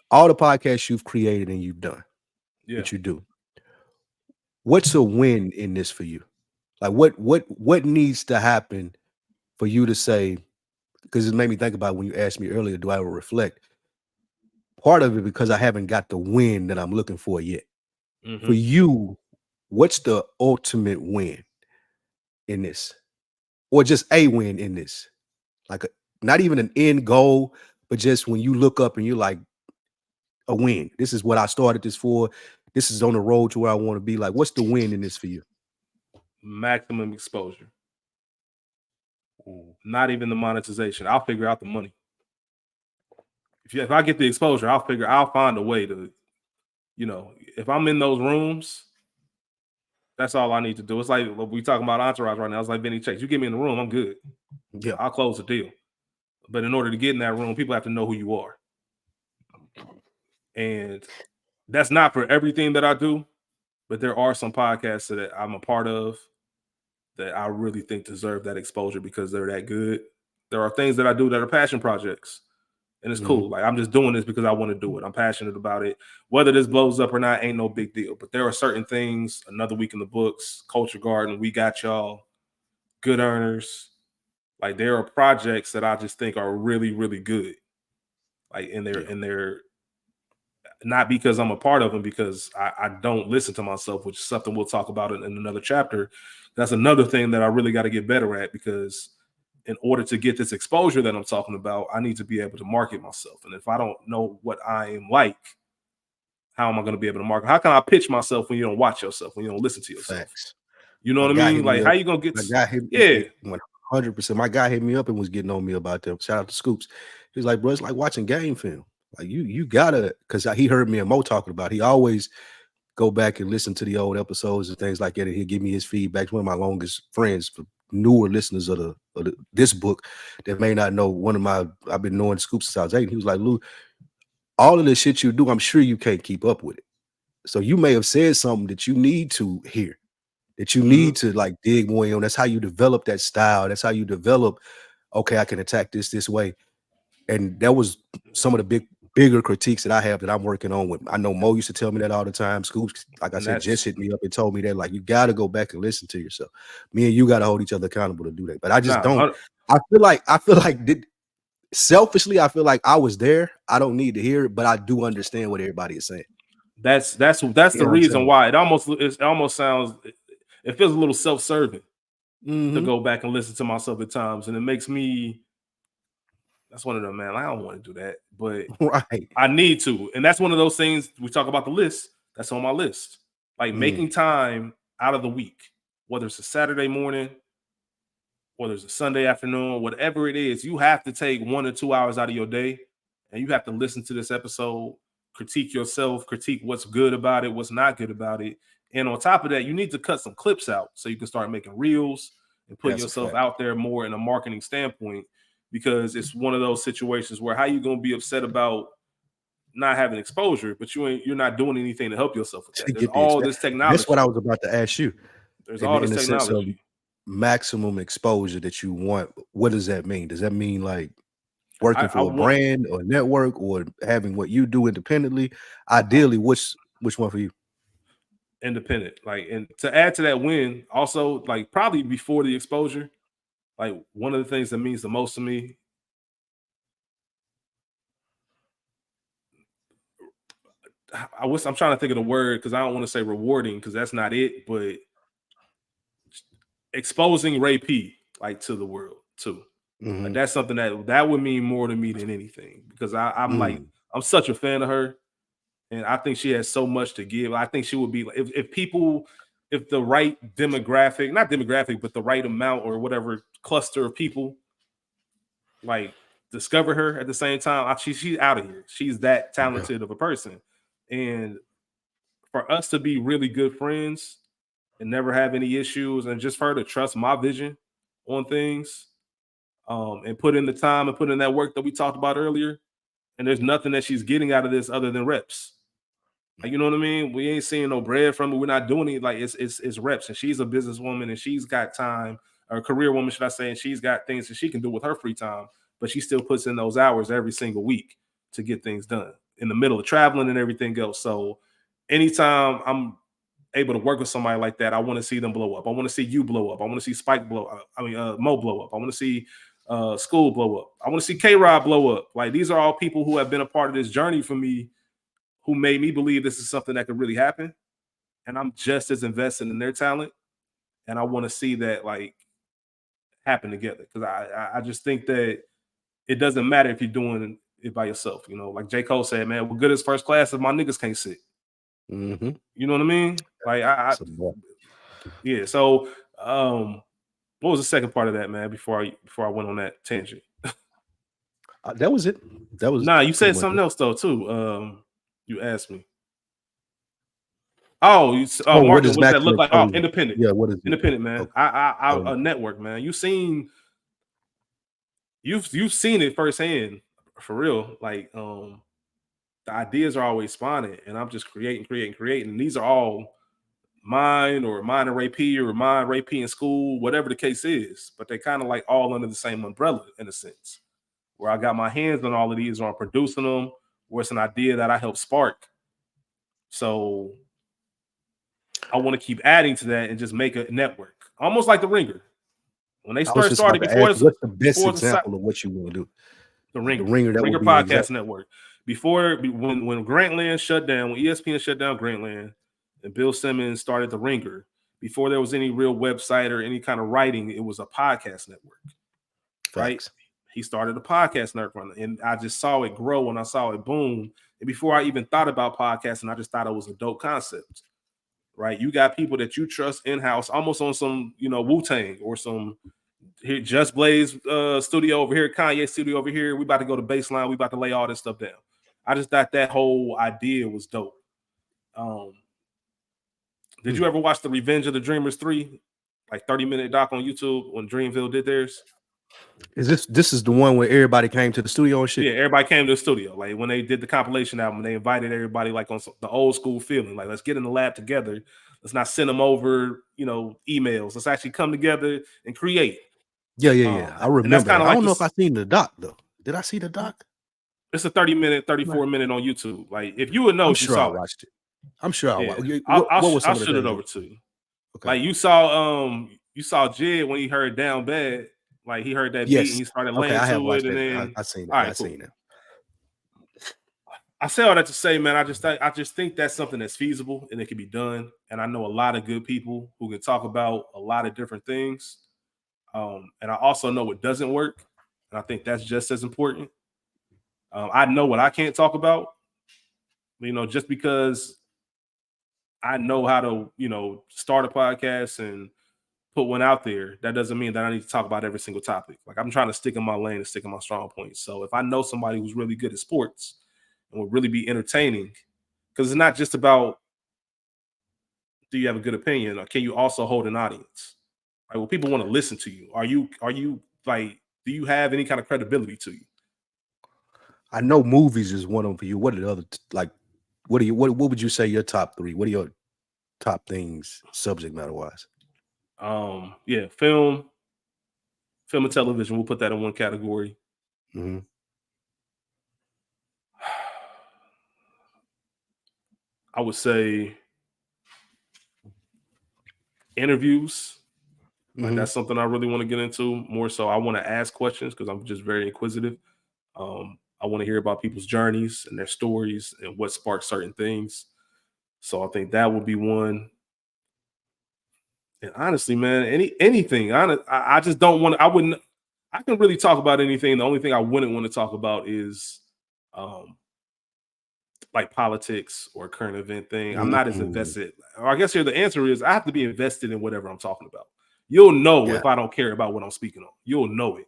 All the podcasts you've created and you've done, Yeah. that you do, what's a win in this for you? Like what needs to happen for you to say, because it made me think about when you asked me earlier, do I ever reflect? Part of it because I haven't got the win that I'm looking for yet. For Mm-hmm. you, what's the ultimate win in this? Or just a win in this? Like not even an end goal, but just when you look up and you're like, a win. This is what I started this for. This is on the road to where I want to be. Like, what's the win in this for you? Maximum exposure. Mm. Not even the monetization. I'll figure out the money. If I get the exposure, I'll find a way to, if I'm in those rooms, that's all I need to do. It's like we talking about entourage right now. It's like Benny Chase. You get me in the room, I'm good. Yeah. I'll close the deal. But in order to get in that room, people have to know who you are. And that's not for everything that I do, but there are some podcasts that I'm a part of that I really think deserve that exposure because they're that good. There are things that I do that are passion projects. And it's cool. Like I'm just doing this because I want to do it. I'm passionate about it. Whether this blows up or not ain't no big deal. But there are certain things, Another Week in the Books, Culture Garden, We Got Y'all, Good Earners. Like there are projects that I just think are really, really good. Like they're not because I'm a part of them, because I don't listen to myself, which is something we'll talk about in another chapter. That's another thing that I really got to get better at, because in order to get this exposure that I'm talking about, I need to be able to market myself. And if I don't know what I am like, how am I going to be able to market? How can I pitch myself when you don't watch yourself, when you don't listen to yourself? Facts. You know My what I guy mean? hit me Like, how up. you going to My get... guy hit Yeah. me 100%. My guy hit me up and was getting on me about them. Shout out to Scoops. He's like, bro, it's like watching game film. Like you gotta, because he heard me and Mo talking about it. He always go back and listen to the old episodes and things like that. And he'll give me his feedback. He's one of my longest friends, for newer listeners of this book that may not know. I've been knowing Scoops since I was 8. He was like, Lou, all of the shit you do, I'm sure you can't keep up with it. So you may have said something that you need to hear, that you need to like dig more in. That's how you develop that style. That's how you develop, okay, I can attack this way. And that was some of the big bigger critiques that I have that I'm working on with. I know Mo used to tell me that all the time. Scoops, like I And said, just that's hit me up and told me that, like, you got to go back and listen to yourself. Me and you got to hold each other accountable to do that. But I just nah, don't. I feel like selfishly, I feel like I was there. I don't need to hear it, but I do understand what everybody is saying. that's You the know what I'm reason saying? why it almost sounds, it feels a little self-serving to Mm-hmm. go back and listen to myself at times, and it makes me, that's one of them, man. I don't want to do that, but Right. I need to. And that's one of those things we talk about the list. That's on my list. Like Mm. making time out of the week, whether it's a Saturday morning, whether it's a Sunday afternoon, whatever it is, you have to take 1 or 2 hours out of your day and you have to listen to this episode, critique yourself, critique what's good about it, what's not good about it. And on top of that, you need to cut some clips out so you can start making reels and putting That's a yourself fact. out there more in a marketing standpoint, because it's one of those situations where how you going to be upset about not having exposure, but you're not doing anything to help yourself with To that. There's get the all extent. this That's what I technology. was about to ask you. There's In all the, in this the sense of technology. maximum exposure that you want, what does that mean? Does that mean like I, working I for a want brand or network or having what you do independently? uh, Ideally, which one for you? independent. Like, and to add to that win, also like probably before the exposure, like one of the things that means the most to me, I'm trying to think of the word because I don't want to say rewarding because that's not it, but exposing Ray P like to the world too. Like Mm-hmm. that's something that would mean more to me than anything, because I'm like, Mm. I'm such a fan of her, and I think she has so much to give. I think she would be, if people, if the right demographic, not demographic, but the right amount or whatever cluster of people like discover her at the same time, she's out of here. She's that Yeah. talented of a person, and for us to be really good friends and never have any issues, and just for her to trust my vision on things, and put in the time and put in that work that we talked about earlier, and there's nothing that she's getting out of this other than reps. Like, you know what I mean? We ain't seeing no bread from it. We're not doing it. Like it's reps. And she's a businesswoman and she's got time, or a career woman, should I say, and she's got things that she can do with her free time, but she still puts in those hours every single week to get things done in the middle of traveling and everything else. So anytime I'm able to work with somebody like that, I want to see them blow up. I want to see you blow up. I want to see Spike blow up. Mo blow up. I want to see School blow up. I want to see K-Rod blow up. Like, these are all people who have been a part of this journey for me, who made me believe this is something that could really happen. And I'm just as invested in their talent. And I want to see that like happen together. Because I just think that it doesn't matter if you're doing it by yourself. You know, like J. Cole said, man, we're good as first class if my niggas can't sit. Mm-hmm. You know what I mean? Like So, boy, yeah. So what was the second part of that, man, before I went on that tangent? that was it. That was Nah, you pretty said much something it. else though too. You asked me. Oh, Oh, what marketing. does What does that maximum look like? Oh, exposure? independent. Yeah, what is it? Independent, man. Okay. A network, man. You've seen it firsthand, for real. Like, the ideas are always spawning, and I'm just creating. And these are all mine, or mine and Ray P, or mine, Ray P in School, whatever the case is. But they kind of like all under the same umbrella in a sense, where I got my hands on all of these, or I'm producing them, or it's an idea that I help spark. So I want to keep adding to that and just make a network, almost like the Ringer. When they I was first just about started, to ask you, what's the best before the example of what you want to do? the The Ringer, ringer, that would Ringer be the exact. Podcast Network. Before, when Grantland shut down, when ESPN shut down Grantland, and Bill Simmons started the Ringer, before there was any real website or any kind of writing, it was a podcast network, right? Facts. He started a podcast network, and I just saw it grow and I saw it boom. And before I even thought about podcasting, I just thought it was a dope concept, right? You got people that you trust in house, almost on some, Wu Tang or some here, Just Blaze studio over here, Kanye studio over here. We about to go to baseline. We about to lay all this stuff down. I just thought that whole idea was dope. Um, did you Hmm. ever watch the Revenge of the Dreamers 3? Like 30-minute doc on YouTube when Dreamville did theirs? Is this is the one where everybody came to the studio and shit? Yeah, everybody came to the studio. Like when they did the compilation album, they invited everybody like on the old school feeling. Like, let's get in the lab together. Let's not send them over, emails. Let's actually come together and create. Yeah. I And that's remember kind that. of I like don't know if this. I seen the doc though. Did I see the doc? It's a 30-minute, Right. 34-minute on YouTube. Like if you would know I'm if you sure I saw it. watched it. I'm sure I Yeah. watched. I'll I'll, What sh- was I'll some of the shoot it things? over to you. Okay. Like you saw Jid when he heard Down Bad. Like he heard that beat and Yes. he started Okay, laying I have to it, watched and that. then I seen it. all Yeah, I right, cool. seen it. I say all that to say, man, I just think that's something that's feasible and it can be done. And I know a lot of good people who can talk about a lot of different things. And I also know what doesn't work, and I think that's just as important. I know what I can't talk about, just because I know how to, start a podcast and put one out there. That doesn't mean that I need to talk about every single topic. Like I'm trying to stick in my lane and stick in my strong points. So if I know somebody who's really good at sports and will really be entertaining, because it's not just about do you have a good opinion, or can you also hold an audience? Like, well, people want to listen to you. Are you like, do you have any kind of credibility to you? I know movies is one of them for you. What are the other like? What would you say your top three? What are your top things subject matter wise? Yeah, film and television. We'll put that in one category. Mm-hmm. I would say interviews. Like Mm-hmm. that's something I really want to get into more. So I want to ask questions because I'm just very inquisitive. I want to hear about people's journeys and their stories and what sparked certain things. So I think that would be one. And honestly, man, anything. I just don't want. I wouldn't. I can really talk about anything. The only thing I wouldn't want to talk about is, um, like politics or current event thing. I'm not as Mm-hmm. invested. Or I guess here the answer is I have to be invested in whatever I'm talking about. You'll know Yeah. if I don't care about what I'm speaking on. You'll know it,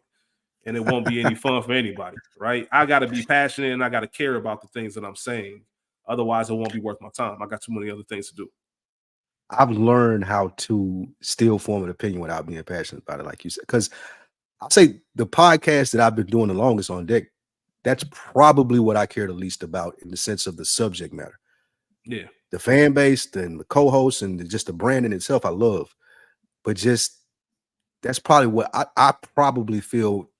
and it won't be any fun for anybody, right? I got to be passionate and I got to care about the things that I'm saying. Otherwise, it won't be worth my time. I got too many other things to do. I've learned how to still form an opinion without being passionate about it, like you said. Because I'll say the podcast that I've been doing the longest on deck, that's probably what I care the least about in the sense of the subject matter. Yeah, The fan base and the co-hosts and just the brand in itself, I love. But just that's probably what I probably feel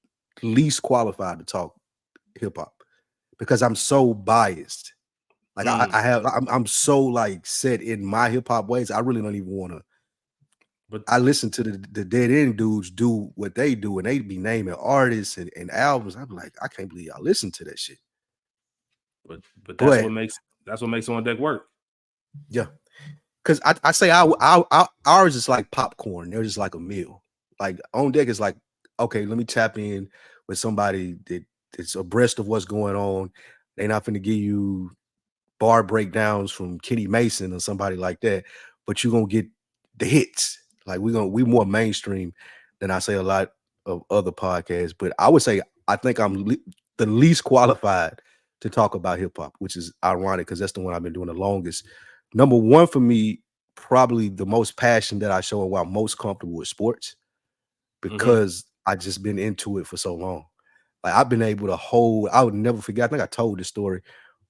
least qualified to talk hip hop because I'm so biased. Like mm, I'm so like set in my hip hop ways. I really don't even want to. but I listen to the dead end dudes do what they do, and they be naming artists and albums. I'm like, I can't believe y'all listen to that shit. but But that's what makes on deck work. yeah, because I say ours is like popcorn. They're just like a meal. Like on deck is like, okay, let me tap in with somebody that's abreast of what's going on. They're not going to give you bar breakdowns from Kenny Mason or somebody like that, but you're gonna get the hits. Like we more mainstream than I say a lot of other podcasts. But I would say I think I'm the least qualified to talk about hip hop, which is ironic because that's the one I've been doing the longest. Number one for me, probably the most passion that I show and why I'm most comfortable with sports Hmm. because I just been into it for so long. Like I've been able to hold, I would never forget. I think I told this story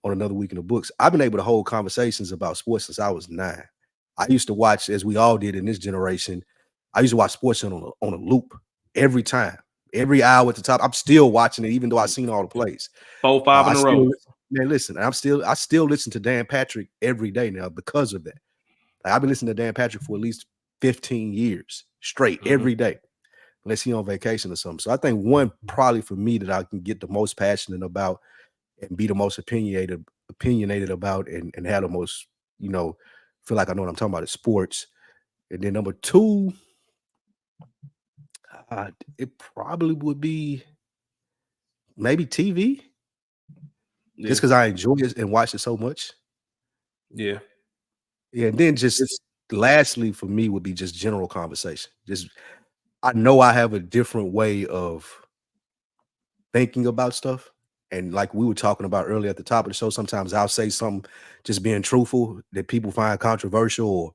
on another week in the books. I've been able to hold conversations about sports since I was 9. I used to watch, as we all did in this generation, I used to watch sports on a loop every time, every hour at the top. I'm still watching it, even though I've seen all the plays. Four, five I in a still row. man, listen, I still listen to Dan Patrick every day now because of that. Like I've been listening to Dan Patrick for at least 15 years straight Hmm. every day unless he on vacation or something. So I think one probably for me that I can get the most passionate about and be the most opinionated about and have the most, feel like I know what I'm talking about is sports. And then number two, it probably would be maybe TV, just Yeah, because I enjoy it and watch it so much. yeah. Yeah, and then just It's lastly for me would be just general conversation. Just I know I have a different way of thinking about stuff. And like we were talking about earlier at the top of the show, sometimes I'll say something just being truthful that people find controversial or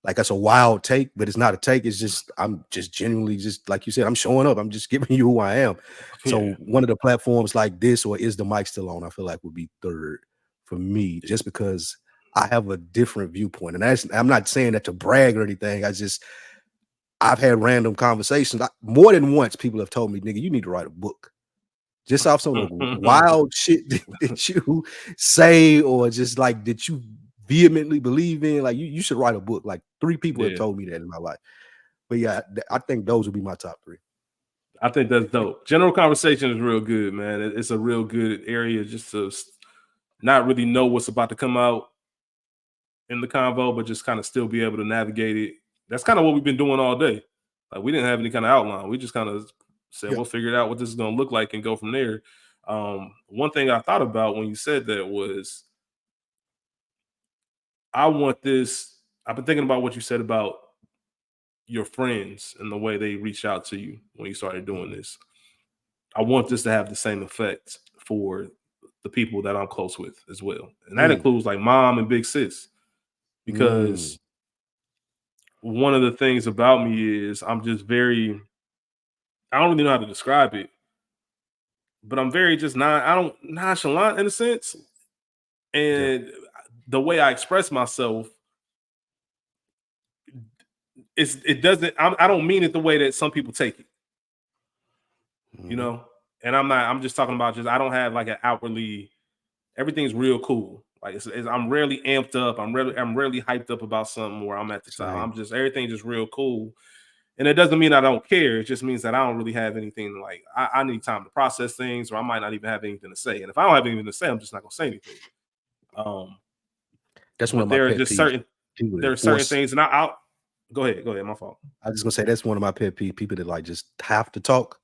like that's a wild take, but it's not a take. It's just I'm just genuinely just like you said, I'm showing up. I'm just giving you who I am. yeah, So one of the platforms like this or is the mic still on? I feel like would be third for me, just because I have a different viewpoint. And that's I'm not saying that to brag or anything. I've had random conversations. More than once, people have told me, nigga, you need to write a book. just off some of the wild shit that you say, or just like that you vehemently believe in. Like you should write a book. Like 3 people have Yeah, told me that in my life. But yeah, I think those would be my top 3. I think that's dope. General conversation is real good, man. It's a real good area just to not really know what's about to come out in the convo, but just kind of still be able to navigate it. That's kind of what we've been doing all day. Like we didn't have any kind of outline. We just kind of said Yeah. we'll figure out what this is going to look like and go from there. One thing I thought about when you said that was I want this. I've been thinking about what you said about your friends and the way they reach out to you when you started doing this. I want this to have the same effect for the people that I'm close with as well. And that Mm, includes like mom and big sis. mm, Because one of the things about me is I'm just very, I don't really know how to describe it, but I'm very just not, I don't nonchalant in a sense. yeah. And the way I express myself, it doesn't, I don't mean it the way that some people take it, you Mhm. know? And I'm just talking about just, I don't have like an outwardly, everything's real cool. Like I'm rarely amped up. I'm rarely hyped up about something where I'm at the top. Same. I'm just, everything just real cool. And it doesn't mean I don't care. It just means that I don't really have anything like I need time to process things, or I might not even have anything to say. And if I don't have anything to say, I'm just not gonna say anything. Um, That's one of but my there are pet just peeves. certain People there that are certain force. things, and I'll go ahead, my fault. I was just gonna say that's one of my pet peeves. People that like just have to talk.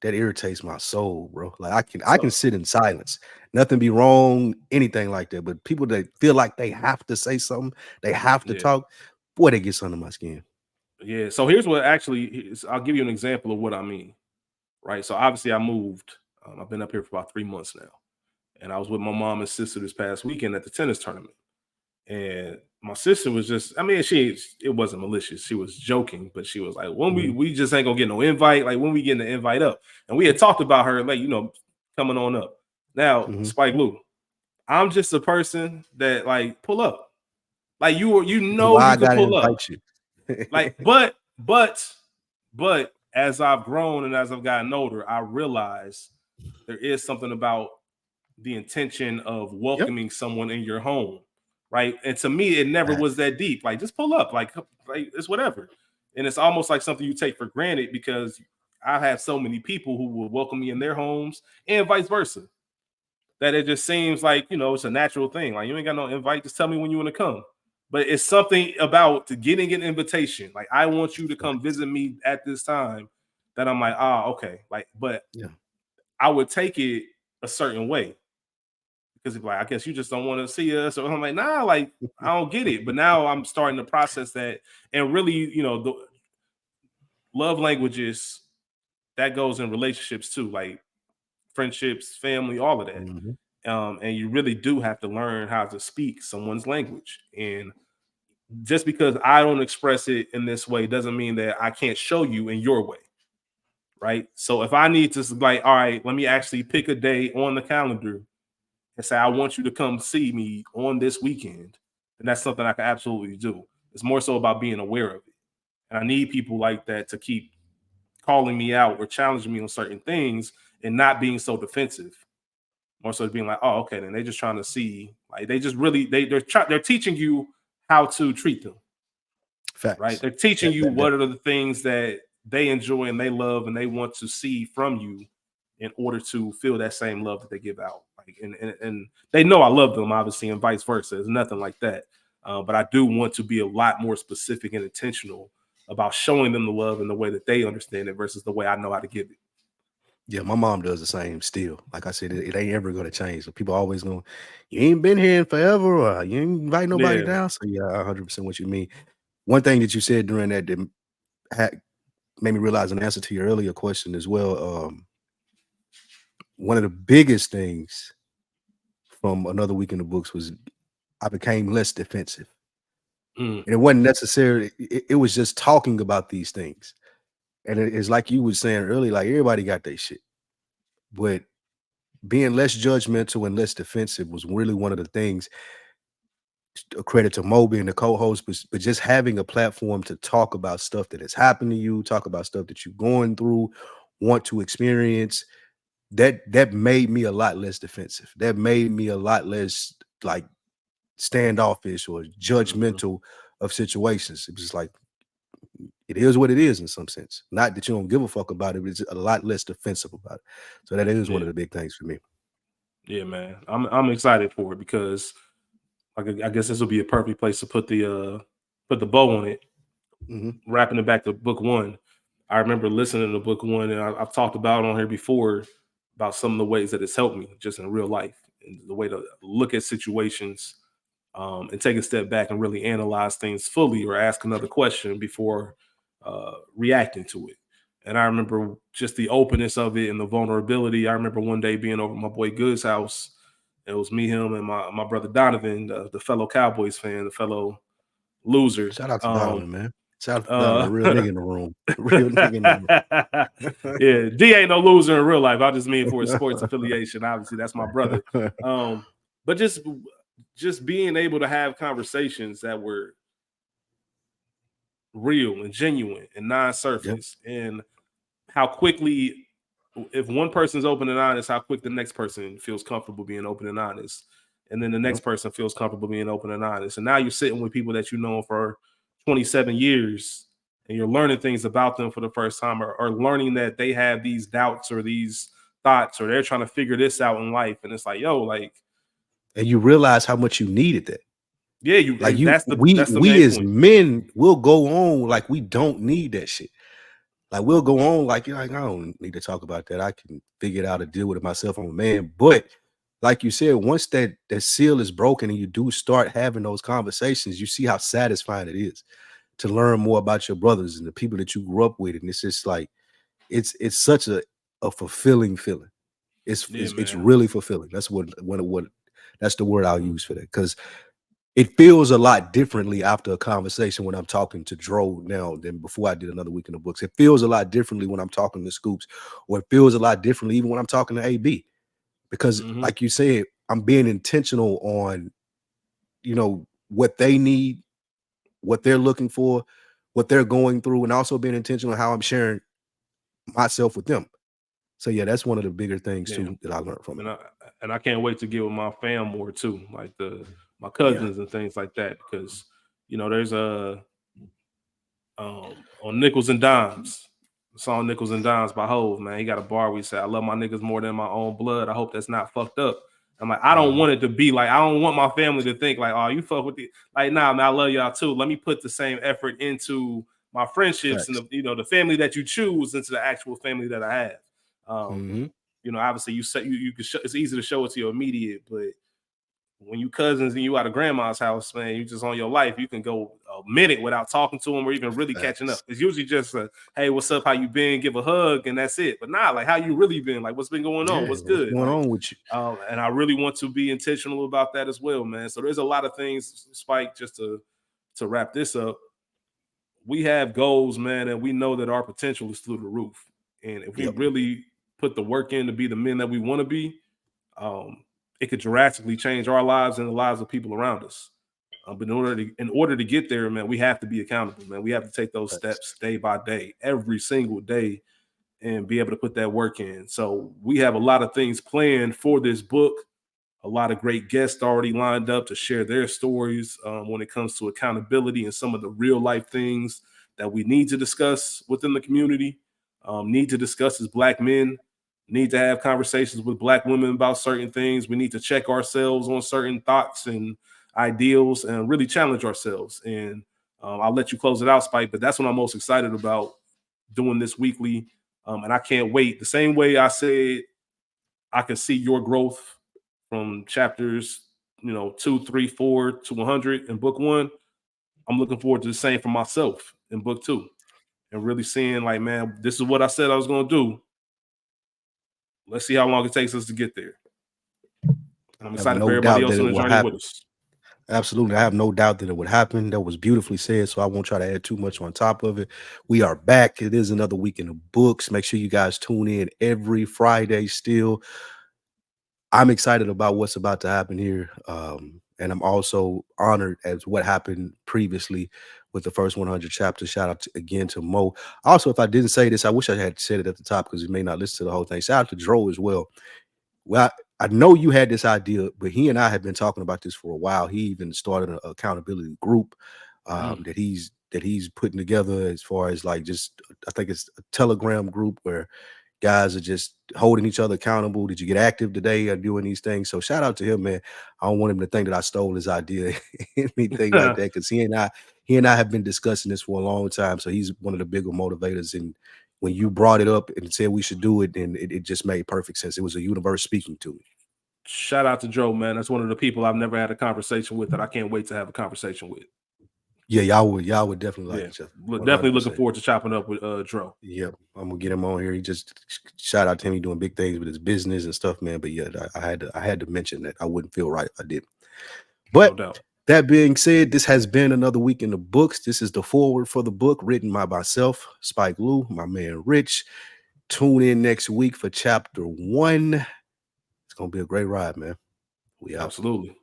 That irritates my soul, bro. Like I can So sit in silence. Nothing be wrong, anything like that. But people that feel like they have to say something, they have to yeah, talk, boy, they get under my skin. yeah. So here's what actually I'll give you an example of what I mean. Right. So obviously I moved. I've been up here for about 3 months now, and I was with my mom and sister this past weekend at the tennis tournament. And my sister was just, I mean, it wasn't malicious. She was joking, but she was like, when Mhm, we just ain't gonna get no invite, like when we getting the invite up. And we had talked about her, like, coming on up. Now, mhm. Spike Lou, I'm just a person that like pull up. Like So why you I could gotta pull up. invite you? Like, but as I've grown and as I've gotten older, I realize there is something about the intention of Yep. welcoming someone in your home, right? And to me, it never was Facts. that deep. Like, just pull up, like it's whatever. And it's almost like something you take for granted because I have so many people who will welcome me in their homes and vice versa. That it just seems like it's a natural thing. Like you ain't got no invite, just tell me when you want to come. But it's something about getting an invitation. Like I want you to come Facts. visit me at this time. That I'm like, okay. Like, but Yeah. I would take it a certain way because like I guess you just don't want to see us. Or I'm like, nah, like I don't get it. But now I'm starting to process that, and really, the love languages that goes in relationships too, like friendships, family, all of that. Mhm. And you really do have to learn how to speak someone's language. And just because I don't express it in this way doesn't mean that I can't show you in your way. Right. So if I need to like, all right, let me actually pick a day on the calendar and say, I want you to come see me on this weekend, and that's something I can absolutely do. It's more so about being aware of it. And I need people like that to keep calling me out or challenging me on certain things and not being so defensive. More so being like, oh, okay, then they're just trying to see, like they just really they're teaching you how to treat them, right? Facts. They're teaching That, you that, that, what are the things that they enjoy and they love and they want to see from you in order to feel that same love that they give out. Like, and they know I love them, obviously, and vice versa. It's nothing like that. But I do want to be a lot more specific and intentional about showing them the love in the way that they understand it versus the way I know how to give it. yeah, my mom does the same still. Like I said, it ain't ever gonna change. So people always going, you ain't been here in forever, or you ain't invite nobody Yeah. down. So yeah, 100% what you mean. One thing that you said during that had made me realize an answer to your earlier question as well. One of the biggest things from another week in the books was I became less defensive. Mm, And it wasn't necessarily, it was just talking about these things. And it's like you were saying earlier, like everybody got their shit. But being less judgmental and less defensive was really one of the things, a credit to Moby and the co-host, but just having a platform to talk about stuff that has happened to you, talk about stuff that you're going through, want to experience. that made me a lot less defensive. That made me a lot less like standoffish or Mhm. judgmental of situations. It was like it is what it is in some sense. Not that you don't give a fuck about it, but it's a lot less defensive about it. So that is one Yeah, of the big things for me. yeah, man. I'm excited for it because I guess this will be a perfect place to put the bow on it, Hmm. wrapping it back to book one. I remember listening to book one, and I've talked about it on here before about some of the ways that it's helped me just in real life and the way to look at situations, and take a step back and really analyze things fully or ask another question before reacting to it. And I remember just the openness of it and the vulnerability. I remember one day being over my boy Good's house. It was me, him, and my brother Donovan, the fellow Cowboys fan, the fellow loser. Shout out to Donovan, man. Shout out to Donovan, Uh, a real nigga in the room. A real nigga in yeah, D ain't no loser in real life. I just mean for his sports affiliation. Obviously, that's my brother. the room. But just being able to have conversations that were real and genuine and Yep. non-surface, and how quickly, if one person's open and honest, how quick the next person feels comfortable being open and honest, and then the next Yep. person feels comfortable being open and honest, and now you're sitting with people that you know for 27 years, and you're learning things about them for the first time, or learning that they have these doubts or these thoughts, or they're trying to figure this out in life, and it's like, yo, like, And you realize how much you needed that. yeah, Like that's we the main as point. men will go on like we don't need that shit. Like we'll go on like you're like, I don't need to talk about that. I can figure it out and deal with it myself. I'm a man. But like you said, once that seal is broken and you do start having those conversations, you see how satisfying it is to learn more about your brothers and the people that you grew up with. And it's just like it's such a fulfilling feeling. Yeah, It's man. really fulfilling. That's what that's the word I'll use for that. Because it feels a lot differently after a conversation when I'm talking to Dro now than before I did another week in the books. It feels a lot differently when I'm talking to Scoops, or it feels a lot differently even when I'm talking to AB. Because, Hmm. like you said, I'm being intentional on, what they need, what they're looking for, what they're going through, and also being intentional on how I'm sharing myself with them. So yeah, that's one of the bigger things Yeah, too that I learned from it. and I can't wait to get with my fam more too, like the my Yeah. cousins and things like that, because there's a on Nickels and Dimes, the song Nickels and Dimes by Hove, man. He got a bar where he said, I love my niggas more than my own blood. I hope that's not fucked up. I'm like, I don't Mhm. want it to be like, I don't want my family to think like, oh, you fuck with the like, nah, man, I love y'all too. Let me put the same effort into my friendships and Facts. the family that you choose into the actual family that I have. Um, Hmm. Obviously you say you can show, it's easy to show it to your immediate, but when you cousins and you out of grandma's house, man, you just on your life. You can go a minute without talking to them or even really catching up. Facts. It's usually just a, hey, what's up? How you been? Give a hug and that's it. But nah, like how you really been? Like what's been going on? Yeah. What's What's good? going Like, on with you? and I really want to be intentional about that as well, man. So there's a lot of things, Spike. Just to wrap this up, we have goals, man, and we know that our potential is through the roof. And if we Yep. really put the work in to be the men that we want to be, um, it could drastically change our lives and the lives of people around us. But in order to get there, man, we have to be accountable, man. We have to take those Facts. steps day by day, every single day, and be able to put that work in. So we have a lot of things planned for this book, a lot of great guests already lined up to share their stories when it comes to accountability and some of the real life things that we need to discuss within the community, need to discuss as Black men, need to have conversations with Black women about certain things. We need to check ourselves on certain thoughts and ideals and really challenge ourselves. And I'll let you close it out, Spike, but that's what I'm most excited about doing this weekly. And I can't wait. The same way I said I can see your growth from chapters, 2, 3, 4 to 100 in book one. I'm looking forward to the same for myself in book two and really seeing like, man, this is what I said I was going to do. Let's see how long it takes us to get there. And I'm I have excited for no everybody doubt else that on it the will journey with happen. us. Absolutely. I have no doubt that it would happen. That was beautifully said. So I won't try to add too much on top of it. We are back. It is another week in the books. Make sure you guys tune in every Friday still. I'm excited about what's about to happen here. And I'm also honored as what happened previously with the first 100 chapters. Shout out again to Mo. Also, if I didn't say this, I wish I had said it at the top because you may not listen to the whole thing. Shout out to Dro as well. Well, I know you had this idea, but he and I have been talking about this for a while. He even started an accountability group that he's putting together, as far as like just, I think it's a Telegram group where guys are just holding each other accountable. Did you get active today or doing these things? So shout out to him, man. I don't want him to think that I stole his idea, anything like that, because he and I have been discussing this for a long time. So he's one of the bigger motivators. And when you brought it up and said we should do it, then it just made perfect sense. It was a universe speaking to me. Shout out to Joe, man. That's one of the people I've never had a conversation with that I can't wait to have a conversation with. Yeah, y'all would definitely like each other. Definitely looking forward to chopping up with Dro. Yep, I'm gonna get him on here. He just, shout out to him. He doing big things with his business and stuff, man. But yeah, I had to mention that. I wouldn't feel right if I didn't. But no doubt. That being said, this has been another week in the books. This is the forward for the book, written by myself, Spike Lou, my man Rich. Tune in next week for chapter 1. It's gonna be a great ride, man. We out. Absolutely.